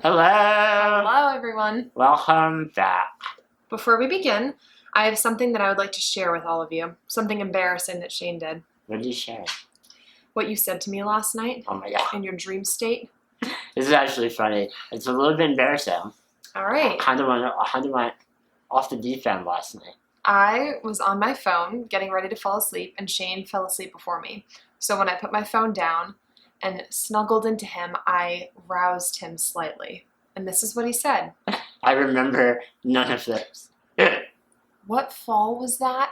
Hello! Hello, everyone. Welcome back. Before we begin, I have something that I would like to share with all of you. Something embarrassing that Shane did. What did you share? What you said to me last night Oh my god. in your dream state. This is actually funny. It's a little bit embarrassing. All right. I kind of went off the deep end last night. I was on my phone getting ready to fall asleep, and Shane fell asleep before me. So when I put my phone down and snuggled into him, I roused him slightly. And this is what he said. I remember none of this. What fall was that?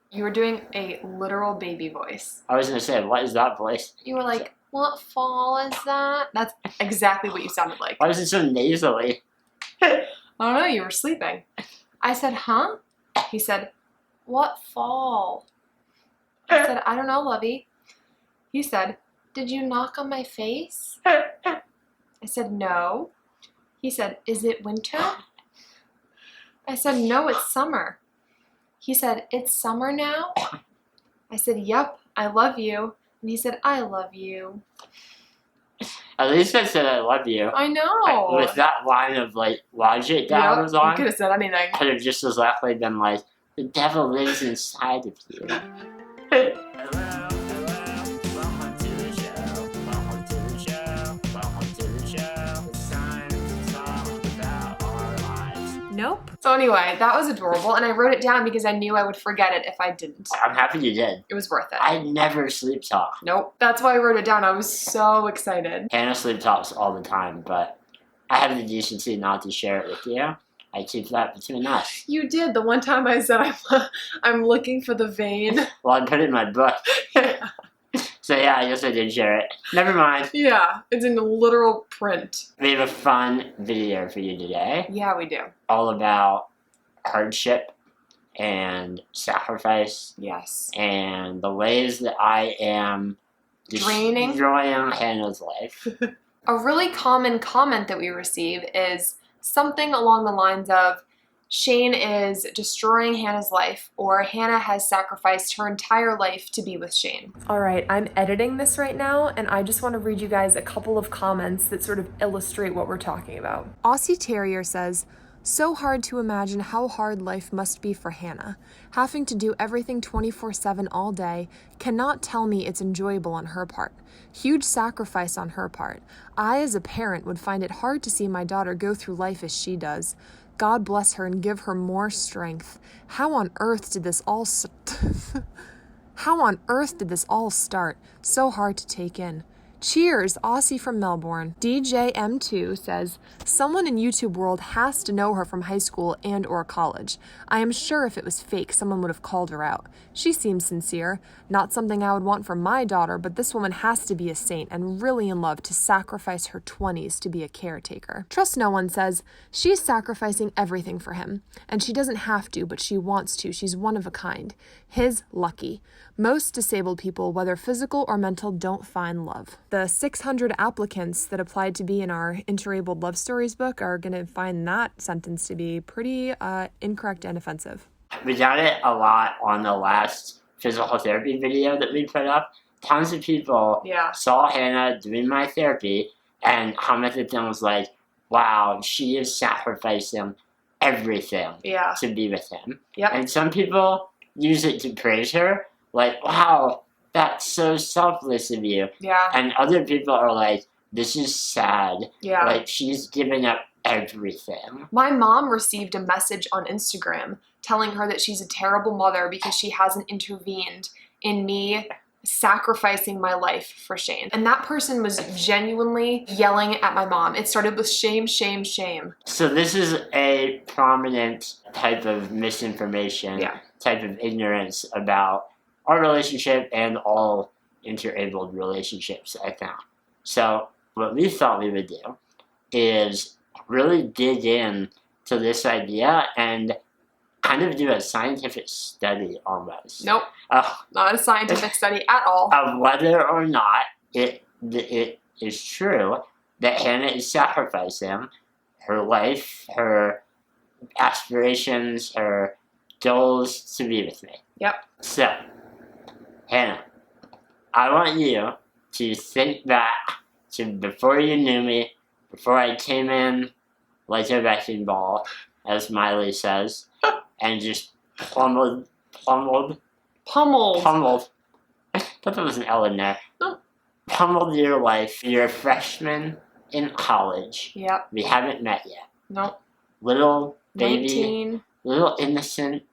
You were doing a literal baby voice. I was going to say, what is that voice? You were like, what fall is that? That's exactly what you sounded like. Why was it so nasally? I don't know, you were sleeping. I said, huh? He said, what fall? I said, I don't know, lovey. He said, did you knock on my face? I said, no. He said, is it winter? I said, no, it's summer. He said, it's summer now? I said, yep, I love you. And he said, I love you. At least I said I love you. I know. With that line of logic that I was on, you could have said anything. I could have just as likely been like, the devil lives inside of you. Hello, welcome to the show, welcome to the show, welcome to the show. It's time to talk about our lives. Nope. So anyway, that was adorable, and I wrote it down because I knew I would forget it if I didn't. I'm happy you did. It was worth it. I never sleep talk. Nope. That's why I wrote it down. I was so excited. Hannah sleep talks all the time, but I have the decency not to share it with you. I keep that between us. You did. The one time I said I'm looking for the vein. Well, I put it in my book. So yeah, I guess I did share it. Never mind. Yeah, it's in literal print. We have a fun video for you today. Yeah, we do. All about hardship and sacrifice. Yes. And the ways that I am Draining Hannah's life. A really common comment that we receive is something along the lines of, Shane is destroying Hannah's life, or Hannah has sacrificed her entire life to be with Shane. All right, I'm editing this right now, and I just want to read you guys a couple of comments that sort of illustrate what we're talking about. Aussie Terrier says, so hard to imagine how hard life must be for Hannah. Having to do everything 24/7 all day cannot tell me it's enjoyable on her part. Huge sacrifice on her part. I, as a parent, would find it hard to see my daughter go through life as she does. God bless her and give her more strength. How on earth did this all start? So hard to take in. Cheers, Aussie from Melbourne. DJ M2 says, someone in YouTube world has to know her from high school and or college. I am sure if it was fake, someone would have called her out. She seems sincere. Not something I would want for my daughter, but this woman has to be a saint and really in love to sacrifice her 20s to be a caretaker. Trust No One says, she's sacrificing everything for him. And she doesn't have to, but she wants to. She's one of a kind. His lucky. Most disabled people, whether physical or mental, don't find love. The 600 applicants that applied to be in our Interabled Love Stories book are going to find that sentence to be pretty incorrect and offensive. We got it a lot on the last physical therapy video that we put up. Tons of people saw Hannah doing my therapy and commented and was like, wow, she is sacrificing everything to be with him. Yep. And some people use it to praise her, like, wow, that's so selfless of you. Yeah. And other people are like, this is sad. Yeah. Like, she's giving up everything. My mom received a message on Instagram telling her that she's a terrible mother because she hasn't intervened in me sacrificing my life for Shane. And that person was genuinely yelling at my mom. It started with shame, shame, shame. So this is a prominent type of misinformation, type of ignorance about our relationship and all interabled relationships, I think. So what we thought we would do is really dig in to this idea and kind of do a scientific study almost. Nope, not a scientific study at all. Of whether or not it is true that Hannah is sacrificing her life, her aspirations, her goals to be with me. Yep. So, Hannah, I want you to think back to before you knew me, before I came in like a wrecking ball, as Miley says, and just pummeled. I thought there was an L in there. No. Pummeled your life. You're a freshman in college. Yep. We haven't met yet. Nope. Little baby. 19. Little innocent,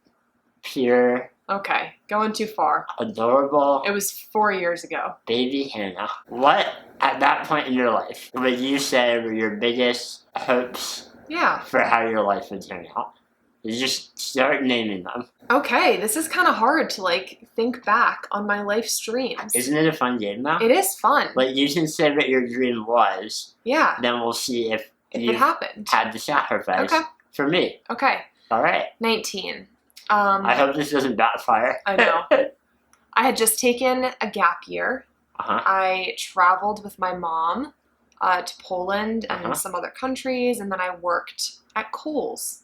pure. Okay, going too far. Adorable. It was 4 years ago. Baby Hannah. What, at that point in your life, would you say were your biggest hopes for how your life would turn out? You just start naming them. Okay, this is kind of hard to, like, think back on my life streams. Isn't it a fun game, though? It is fun. Like, you can say what your dream was. Yeah. Then we'll see if it happened. Had the sacrifice. Okay. For me. Okay. All right. 19. I hope this doesn't backfire. I know. I had just taken a gap year. I traveled with my mom to Poland and some other countries, and then I worked at Kohl's.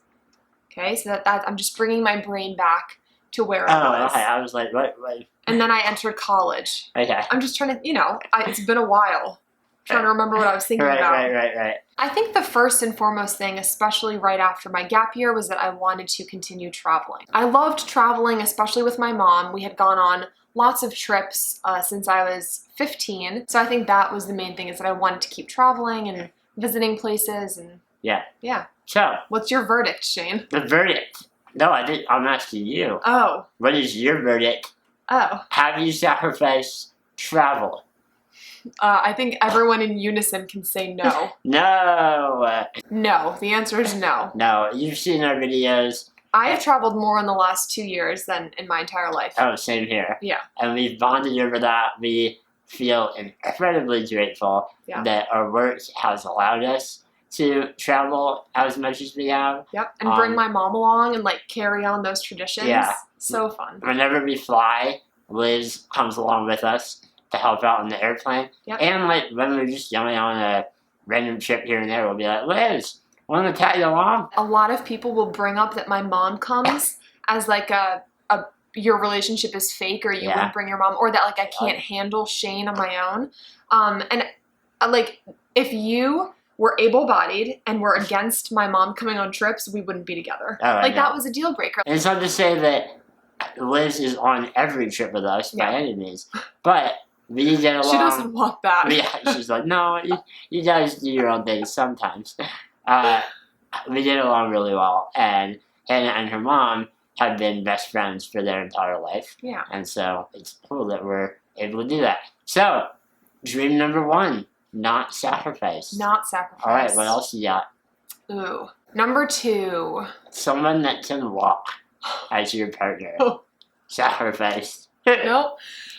Okay, so that I'm just bringing my brain back to where I was. Okay. I was like, what? And then I entered college. Okay. I'm just trying to, it's been a while. Trying to remember what I was thinking about. Right. I think the first and foremost thing, especially right after my gap year, was that I wanted to continue traveling. I loved traveling, especially with my mom. We had gone on lots of trips since I was 15. So I think that was the main thing, is that I wanted to keep traveling and visiting places. And yeah. So, what's your verdict, Shane? The verdict? No, I'm asking you. Oh. What is your verdict? Oh. Have you sacrificed travel? I think everyone in unison can say no. No. No. The answer is no. No. You've seen our videos. I have traveled more in the last 2 years than in my entire life. Oh, same here. Yeah. And we've bonded over that. We feel incredibly grateful that our work has allowed us to travel as much as we have. Yep. And bring my mom along and, like, carry on those traditions. Yeah. So fun. Whenever we fly, Liz comes along with us to help out on the airplane. Yep. And, like, when we're just going on a random trip here and there, we'll be like, Liz, want to tag along? A lot of people will bring up that my mom comes as, like, your relationship is fake, or you wouldn't bring your mom, or that, like, I can't handle Shane on my own. And, like, if you were able-bodied and were against my mom coming on trips, we wouldn't be together. Like, that was a deal breaker. And it's not to say that Liz is on every trip with us by any means, but we get along. She doesn't want that. She's like, no, you guys do your own thing sometimes. We get along really well, and Hannah and her mom have been best friends for their entire life. Yeah. And so it's cool that we're able to do that. So, dream number 1, not sacrifice. Not sacrifice. All right, what else you got? Ooh. Number 2. Someone that can walk as your partner. Sacrifice. Nope.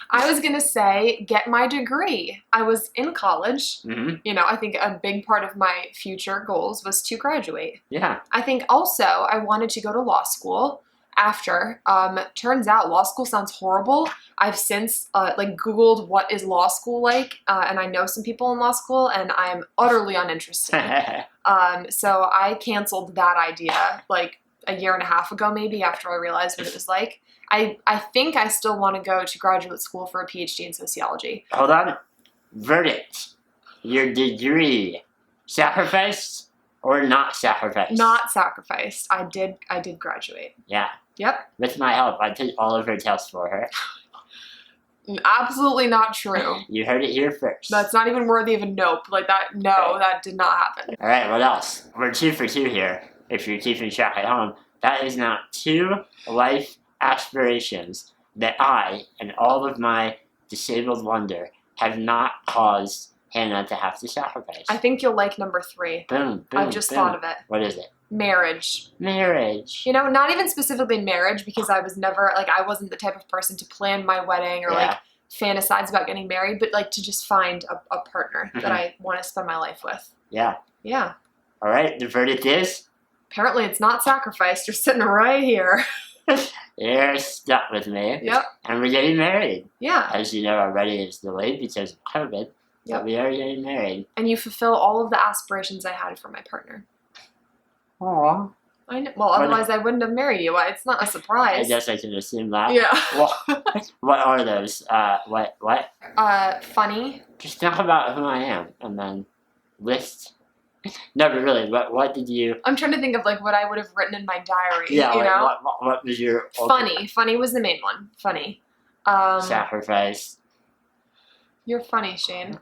I was going to say, get my degree. I was in college. Mm-hmm. I think a big part of my future goals was to graduate. Yeah. I think also I wanted to go to law school after. Turns out law school sounds horrible. I've since Googled what is law school like, and I know some people in law school, and I'm utterly uninterested. So I canceled that idea like a year and a half ago, maybe, after I realized what it was like. I think I still want to go to graduate school for a PhD in sociology. Hold on. Verdict. Your degree. Sacrificed or not sacrificed? Not sacrificed. I did graduate. Yeah. Yep. With my help. I took all of her tests for her. Absolutely not true. You heard it here first. That's not even worthy of a nope. Like that, no, that did not happen. All right, what else? We're 2 for 2 here, if you're keeping track at home. That is now 2 life aspirations that I and all of my disabled wonder have not caused Hannah to have to sacrifice. I think you'll like number 3. Boom. I've just thought of it. What is it? Marriage. Marriage. Not even specifically marriage, because I was never, I wasn't the type of person to plan my wedding or fantasize about getting married, but to just find a partner that I want to spend my life with. Yeah. Yeah. All right, the verdict is? Apparently it's not sacrificed. You're sitting right here. You're stuck with me. Yep. And we're getting married. Yeah. As you know, our wedding is delayed because of COVID. Yep. But we are getting married. And you fulfill all of the aspirations I had for my partner. Aww. I know. Well, otherwise I wouldn't have married you. It's not a surprise. I guess I can assume that. Yeah. What are those? What? Funny. Just think about who I am and then list No, but really, what did you... I'm trying to think of, like, what I would have written in my diary, Yeah, you know? What was your... Funny. Funny was the main one. Funny. Sacrifice. You're funny, Shane.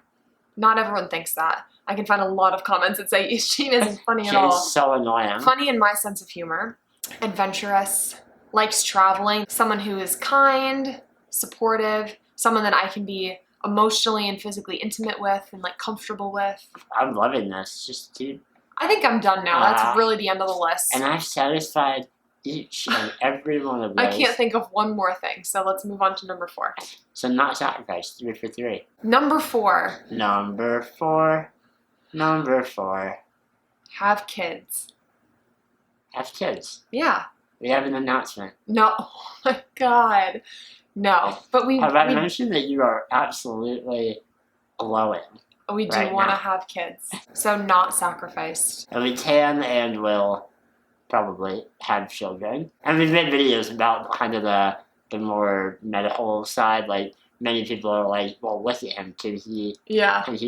Not everyone thinks that. I can find a lot of comments that say Shane isn't funny at all. Shane's so annoying. Funny in my sense of humor. Adventurous. Likes traveling. Someone who is kind, supportive. Someone that I can be emotionally and physically intimate with and, like, comfortable with. I'm loving this. Just keep... I think I'm done now. That's really the end of the list. And I've satisfied each and every one of those. I can't think of one more thing, so let's move on to number 4. So not sacrifice, 3 for 3. Number 4. Number 4. Number 4. Have kids. Have kids. Yeah. We have an announcement. No. Oh my God. No. But Have I mentioned that you are absolutely glowing? We do want to have kids. So not sacrificed. And we can and will probably have children. And we've made videos about kind of the more medical side. Like, many people are like, well, look at him. Can he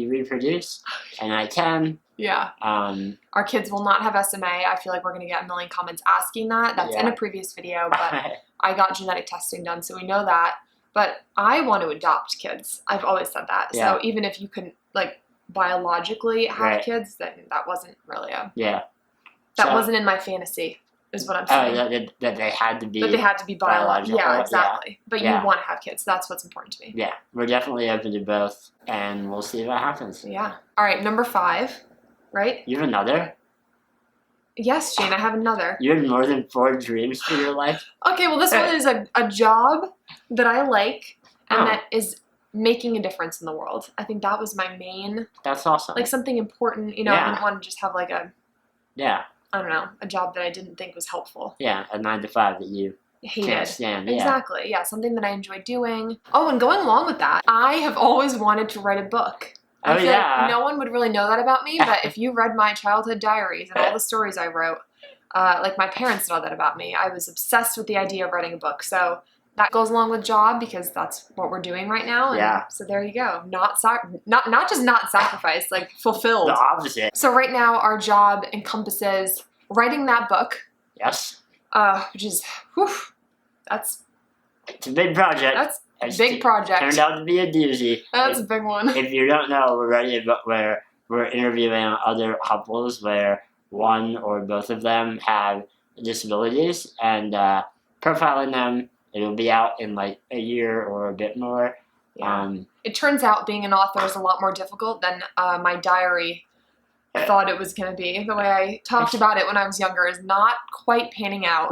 reproduce? And I can. Yeah. Our kids will not have SMA. I feel like we're going to get a million comments asking that. That's in a previous video, but I got genetic testing done, so we know that. But I want to adopt kids. I've always said that. Yeah. So even if you couldn't, like, biologically have kids, then that wasn't really that wasn't in my fantasy, is what I'm saying. That they had to be... That they had to be biological. Yeah, exactly. Yeah. But you want to have kids. That's what's important to me. Yeah. We're definitely open to both, and we'll see what happens. Yeah. All right, number 5, right? You have another? Yes, Jane, I have another. You had more than 4 dreams for your life? Okay, well, this one is a job that I like and that is making a difference in the world. I think that was my main... That's awesome. Like, something important. You know, I didn't want to just have, like, a... Yeah. I don't know, a job that I didn't think was helpful. Yeah, a 9 to 5 that you can't stand. Exactly, yeah, something that I enjoy doing. Oh, and going along with that, I have always wanted to write a book. I feel like no one would really know that about me, but if you read my childhood diaries and all the stories I wrote, like, my parents know that about me. I was obsessed with the idea of writing a book, so that goes along with job because that's what we're doing right now. And so there you go. Not just not sacrificed, like, fulfilled. The opposite. So right now our job encompasses writing that book. Yes. Which is, it's a big project. That's a big project. Turned out to be a doozy. That's a big one. If you don't know, we're writing a book where we're interviewing other couples where one or both of them have disabilities and profiling them. It'll be out in, like, a year or a bit more. Yeah. It turns out being an author is a lot more difficult than my diary thought it was going to be. The way I talked about it when I was younger is not quite panning out,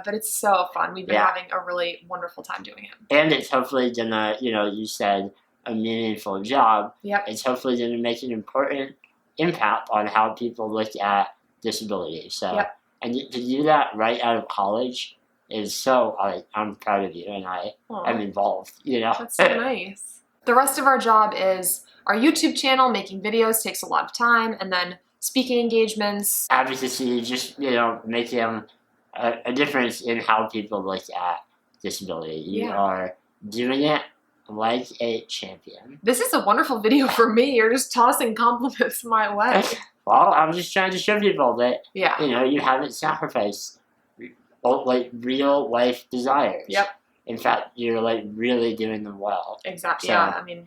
but it's so fun. We've been having a really wonderful time doing it. And it's hopefully going to, you said a meaningful job. Yep. It's hopefully going to make an important impact on how people look at disability. So, and to do that right out of college is so, I'm proud of you, and I am involved, That's so nice. The rest of our job is our YouTube channel. Making videos takes a lot of time, and then speaking engagements. Advocacy, just, making a difference in how people look at disability. You are doing it like a champion. This is a wonderful video for me. You're just tossing compliments my way. Well, I'm just trying to show people that, you haven't sacrificed like real life desires. Yep. In fact, you're like really doing them well. Exactly. So, I mean,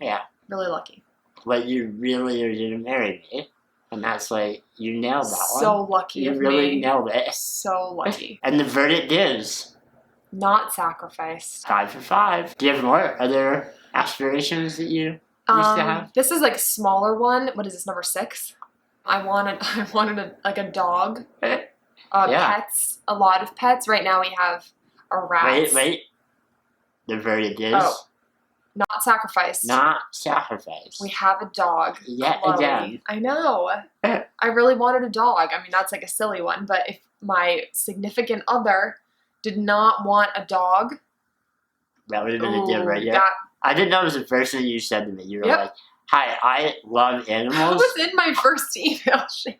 really lucky. Like, you really are gonna marry me, and that's like, you nailed that one. So lucky. You really nailed it. So lucky. And the verdict is not sacrificed. 5 for 5. Do you have more other aspirations that you used to have? This is like a smaller one. What is this, number 6? I wanted a dog. Pets, a lot of pets. Right now we have a rat. Wait. The verdict is not sacrificed. Not sacrificed. We have a dog. Yet Chloe. again. I know. I really wanted a dog. I mean, that's like a silly one, but if my significant other did not want a dog, that would have been a deal breaker. I didn't know it was the first thing you said to me. You were like, hi, I love animals. That was in my first email, Shane.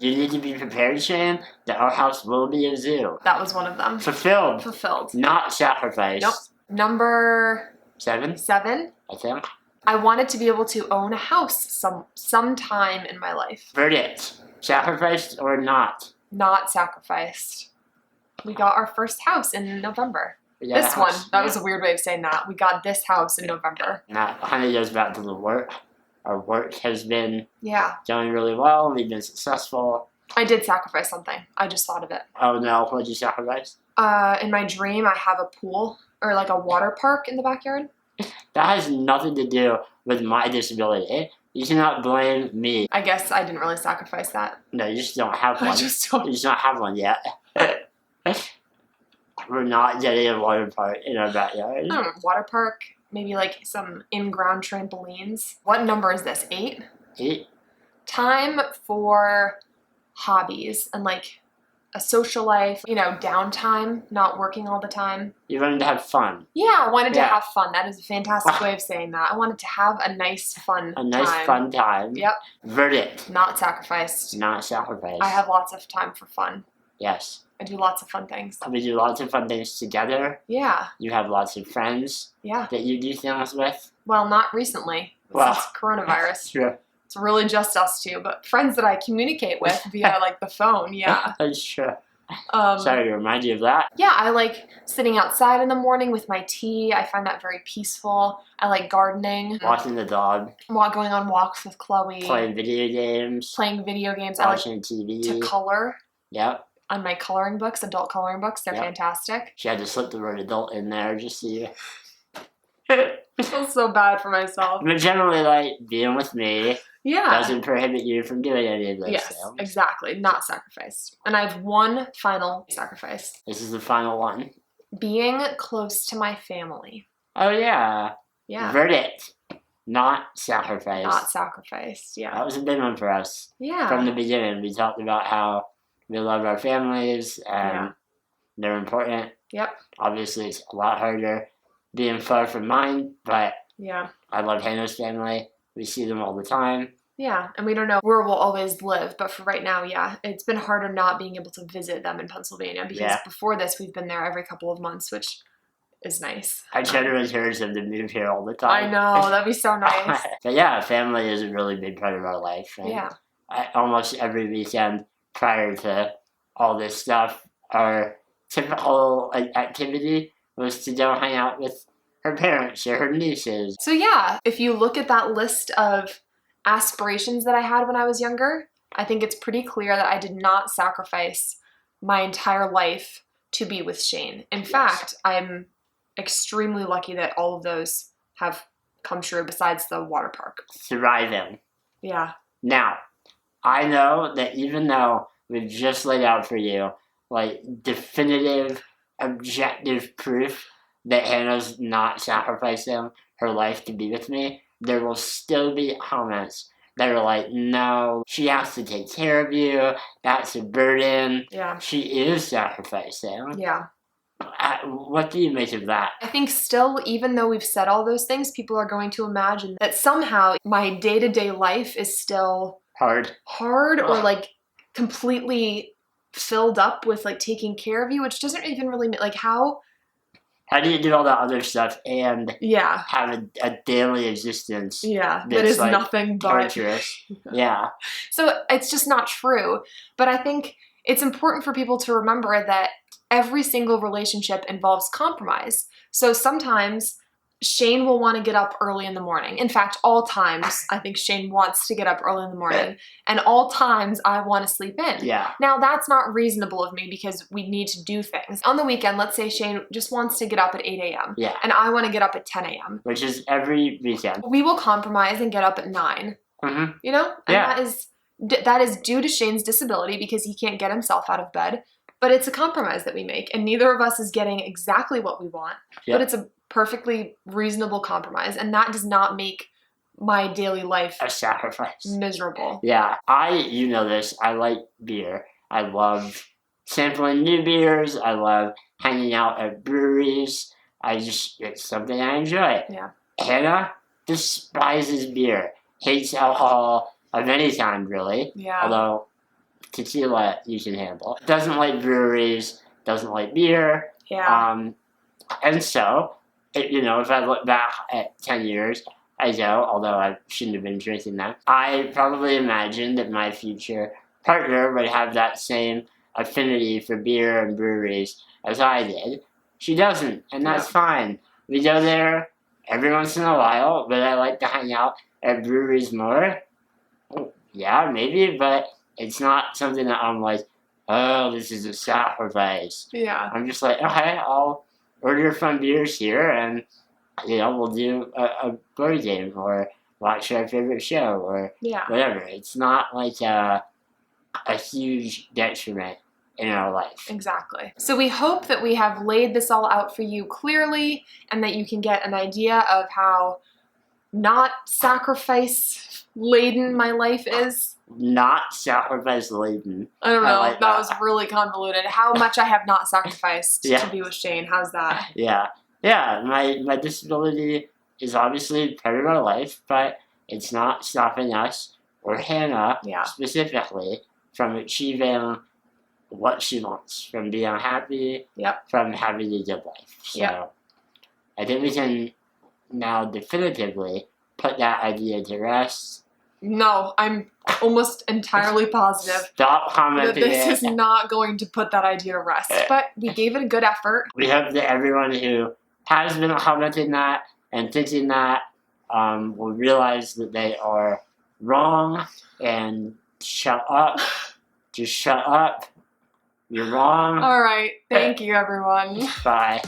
You need to be prepared, Shane, that our house will be a zoo. That was one of them. Fulfilled. Not sacrificed. Nope. Number 7? 7. I think. I wanted to be able to own a house sometime in my life. Verdict. Sacrificed or not? Not sacrificed. We got our first house in November. This one. That was a weird way of saying that. We got this house in November. That kind of goes back to the work. Our work has been going really well. We've been successful. I did sacrifice something. I just thought of it. Oh no, what did you sacrifice? In my dream, I have a pool or like a water park in the backyard. That has nothing to do with my disability. You cannot blame me. I guess I didn't really sacrifice that. No, you just don't have one. I just don't. You just don't have one yet. We're not getting a water park in our backyard. I don't know, water park, maybe like some in-ground trampolines. What number is this? 8? 8? Time for hobbies and like a social life, downtime, not working all the time. You wanted to have fun. Yeah, I wanted to have fun. That is a fantastic way of saying that. I wanted to have a nice, fun time. A nice, fun time. Yep. Verdict. Not sacrificed. Not sacrificed. I have lots of time for fun. Yes. I do lots of fun things. We do lots of fun things together. Yeah. You have lots of friends. Yeah. That you do things with. Well, not recently. Since coronavirus. Sure. It's really just us two, but friends that I communicate with via like the phone, yeah. That's true. Sorry to remind you of that. Yeah, I like sitting outside in the morning with my tea. I find that very peaceful. I like gardening. Walking the dog. Going on walks with Chloe. Playing video games. Watching TV. To color. Yep. On my coloring books, adult coloring books. They're fantastic. She had to slip the word adult in there just so you... I feel so bad for myself. But generally, like, being with me doesn't prohibit you from doing any of those things. Yes, exactly. Not sacrificed. And I have one final sacrifice. This is the final one. Being close to my family. Oh, yeah. Yeah. Verdict. Not sacrificed. Not sacrificed, yeah. That was a big one for us. Yeah. From the beginning, we talked about how we love our families and they're important. Yep. Obviously, it's a lot harder being far from mine, but I love Hannah's family. We see them all the time. Yeah, and we don't know where we'll always live, but for right now, it's been harder not being able to visit them in Pennsylvania because before this, we've been there every couple of months, which is nice. I try to encourage them to move here all the time. I know, that'd be so nice. But yeah, family is a really big part of our life. And almost every weekend prior to all this stuff, our typical activity was to go hang out with her parents or her nieces. So if you look at that list of aspirations that I had when I was younger, I think it's pretty clear that I did not sacrifice my entire life to be with Shane. In fact, I'm extremely lucky that all of those have come true besides the water park. Thriving. Yeah. Now, I know that even though we've just laid out for you, like, definitive, objective proof that Hannah's not sacrificing her life to be with me, there will still be comments that are like, no, she has to take care of you, that's a burden. Yeah. She is sacrificing. Yeah. What do you make of that? I think still, even though we've said all those things, people are going to imagine that somehow my day-to-day life is still hard or like completely filled up with like taking care of you, which doesn't even really like how do you do all that other stuff and have a daily existence that is like nothing but torturous. So it's just not true. But I think it's important for people to remember that every single relationship involves compromise. So sometimes Shane will want to get up early in the morning. In fact, all times, I think Shane wants to get up early in the morning. And all times, I want to sleep in. Yeah. Now, that's not reasonable of me because we need to do things. On the weekend, let's say Shane just wants to get up at 8 a.m. Yeah. And I want to get up at 10 a.m. Which is every weekend. We will compromise and get up at 9. Mm-hmm. You know? And that is due to Shane's disability because he can't get himself out of bed. But it's a compromise that we make. And neither of us is getting exactly what we want. Yep. But it's a perfectly reasonable compromise, and that does not make my daily life a sacrifice. Miserable. Yeah, you know this, I like beer. I love sampling new beers. I love hanging out at breweries. It's something I enjoy. Yeah. Hannah despises beer, hates alcohol of any kind, really. Yeah. Although tequila you can handle. Doesn't like breweries, doesn't like beer. Yeah. And so, if I look back at 10 years ago, although I shouldn't have been drinking then, I probably imagined that my future partner would have that same affinity for beer and breweries as I did. She doesn't, and that's fine. We go there every once in a while, but I like to hang out at breweries more. Yeah, maybe, but it's not something that I'm like, oh, this is a sacrifice. Yeah. I'm just like, okay, I'll order fun beers here, and we'll do a board game or watch our favorite show or whatever. It's not like a huge detriment in our life. Exactly. So we hope that we have laid this all out for you clearly and that you can get an idea of how not sacrifice-laden my life is. Not sacrifice-laden. I don't know. That was really convoluted. How much I have not sacrificed to be with Shane. How's that? Yeah. Yeah, my disability is obviously part of our life, but it's not stopping us, or Hannah specifically, from achieving what she wants, from being happy, from having a good life. So I think we can now definitively put that idea to rest. No, I'm almost entirely positive Stop commenting that this is not going to put that idea to rest. But we gave it a good effort. We hope that everyone who has been commenting that and thinking that will realize that they are wrong and shut up. Just shut up. You're wrong. All right. Thank you, everyone. Bye.